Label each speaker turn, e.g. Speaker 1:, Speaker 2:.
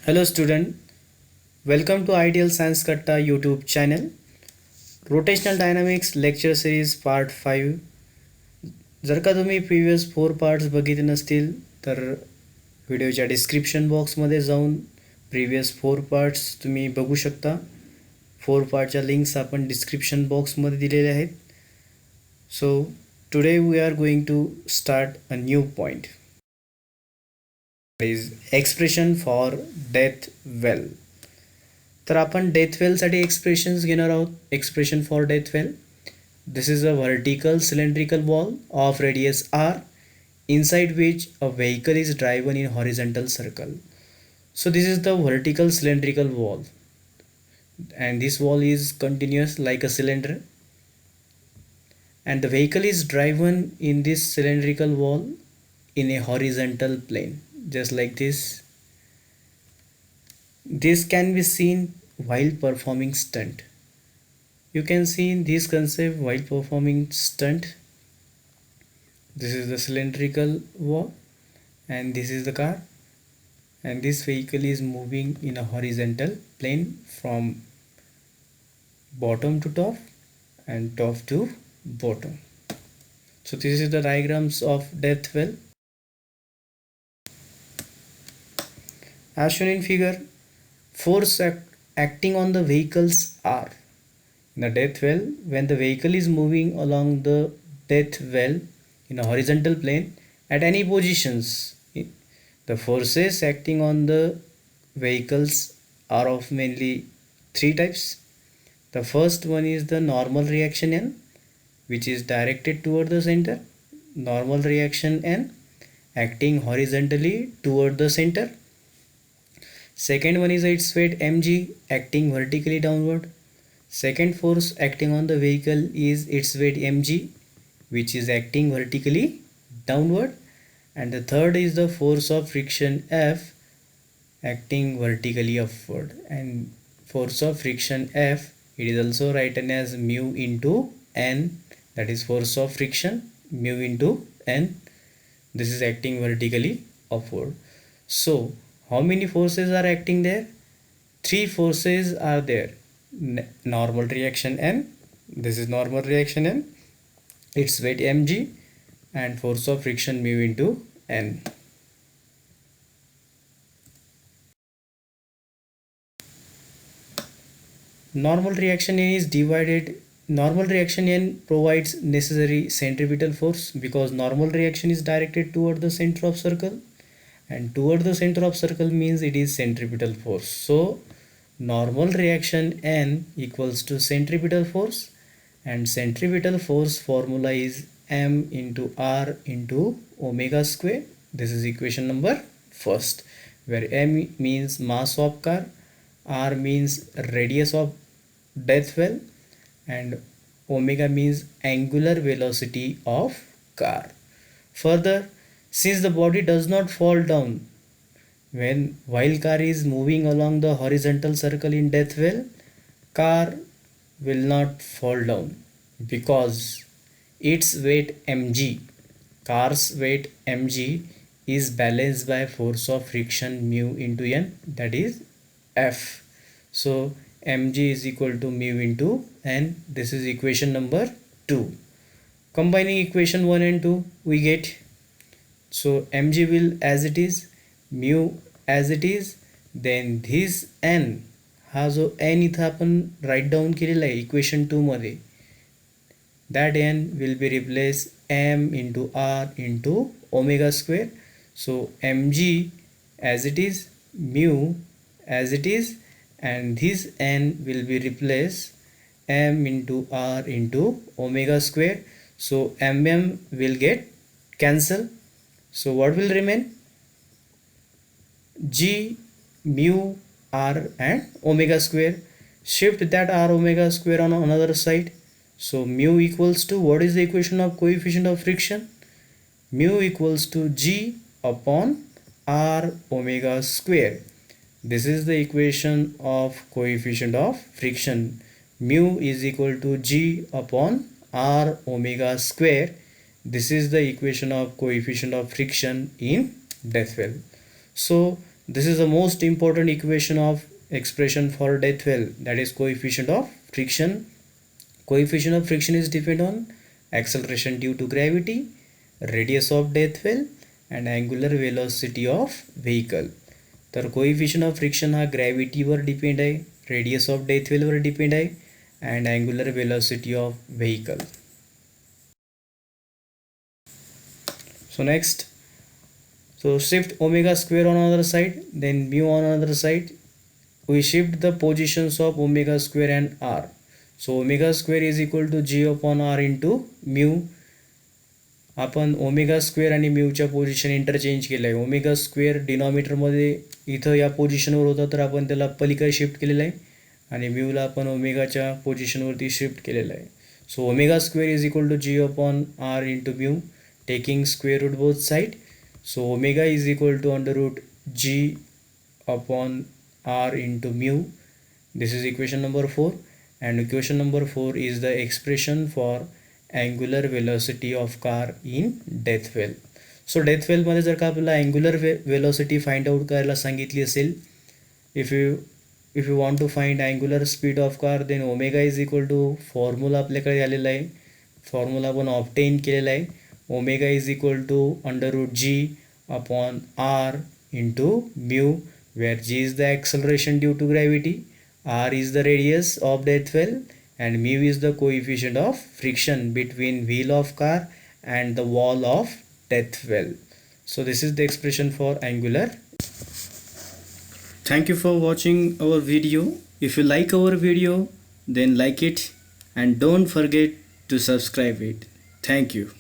Speaker 1: Hello student, welcome to Ideal Science Katta YouTube channel. Rotational Dynamics lecture series part 5. जर का तुम्ही previous 4 parts बघितले नसतील तर व्हिडिओच्या डिस्क्रिप्शन बॉक्समध्ये जाऊन प्रिव्हियस 4 पार्ट्स तुम्ही बघू शकता. 4 पार्टच्या लिंक्स आपण डिस्क्रिप्शन बॉक्समध्ये दिलेले आहेत. So today we are going to start a new point. Is expression for death well. तर आपण डेथ वेलसाठी एक्सप्रेशन्स घेणार आहोत. Expression for death well. This is a vertical cylindrical wall of radius r inside which a vehicle is driven in horizontal circle. So this is the vertical cylindrical wall and this wall is continuous like a cylinder and the vehicle is driven in this cylindrical wall in a horizontal plane just like this. This can be seen while performing stunt. You can see in this concept while performing stunt. This is the cylindrical wall and this is the car and this vehicle is moving in a horizontal plane from bottom to top and top to bottom. So this is the diagrams of death well. As shown in figure, force acting on the vehicles are in the death well. When the vehicle is moving along the death well in a horizontal plane at any positions, the forces acting on the vehicles are of mainly 3 types. The first one is the normal reaction N, which is directed toward the center. Normal reaction N acting horizontally toward the center. Second one is its weight mg acting vertically downward. Second force acting on the vehicle is its weight mg, which is acting vertically downward. And the third is the force of friction F acting vertically upward. And force of friction F, it is also written as mu into n, that is force of friction, mu into n. This is acting vertically upward. So how many forces are acting there? 3 forces are there. Normal reaction N, this is normal reaction N, its weight mg, and force of friction mu into n. Normal reaction N is divided. Normal reaction N provides necessary centripetal force because normal reaction is directed toward the center of circle and toward the center of circle means it is centripetal force. So normal reaction N equals to centripetal force and centripetal force formula is m into r into omega square. This is equation number first, where m means mass of car, r means radius of death well, and omega means angular velocity of car. Further, since the body does not fall down while car is moving along the horizontal circle in death well, car will not fall down because its weight mg, car's weight mg, is balanced by force of friction mu into n, that is F. So mg is equal to mu into n. This is equation number 2. Combining equation 1 and 2 we get, so mg will as it is, mu as it is, then this n, हा जो n इथं आपण right down केलेला आहे equation 2 मध्ये, that n will be replaced m into r into omega square. So mg as it is, mu as it is, and this n will be replaced m into r into omega square. So mm will get cancel. So what will remain? G, mu, r and omega square. Shift that r omega square on another side. So mu equals to, what is the equation of coefficient of friction? Mu equals to g upon r omega square. This is the equation of coefficient of friction. Mu is equal to g upon r omega square. This is the equation of coefficient of friction in death well. So This is the most important equation of expression for death well, that is coefficient of friction. Coefficient of friction is depend on acceleration due to gravity, radius of death well and angular velocity of vehicle. तर coefficient of friction हा ग्रॅव्हिटीवर depend आहे, radius of death वेलवर depend आहे and angular velocity of vehicle. So next, so shift omega square on another side, then mu on another side. We shift the positions of omega square and r. So omega square is equal to g upon r into mu. आपण omega square आणि म्यूच्या position interchange केलं आहे. Omega square डिनॉमिनेटरमध्ये इथं या पोझिशनवर होता तर आपण त्याला पलीकडे शिफ्ट केलेलं आहे आणि म्यूला आपण ओमेगाच्या पोझिशनवरती शिफ्ट केलेलं आहे. So omega square is equal to g upon r into mu taking square root both side. So omega is equal to under root g upon r into mu. This is equation number 4 and equation number 4 is the expression for angular velocity of car in death well. So death well मध्ये जर का आपल्याला angular velocity find out करायला सांगितली असेल, if you want to find angular speed of car, then omega is equal to formula आपल्याकडे आलेला आहे, फॉर्म्युला आपण ऑब्टेन केलेला आहे. Omega is equal to under root g upon r into mu, where g is the acceleration due to gravity, r is the radius of death well and mu is the coefficient of friction between wheel of car and the wall of death well. So this is the expression for angular. Thank you for watching our video. If you like our video, then like it and don't forget to subscribe it. Thank you.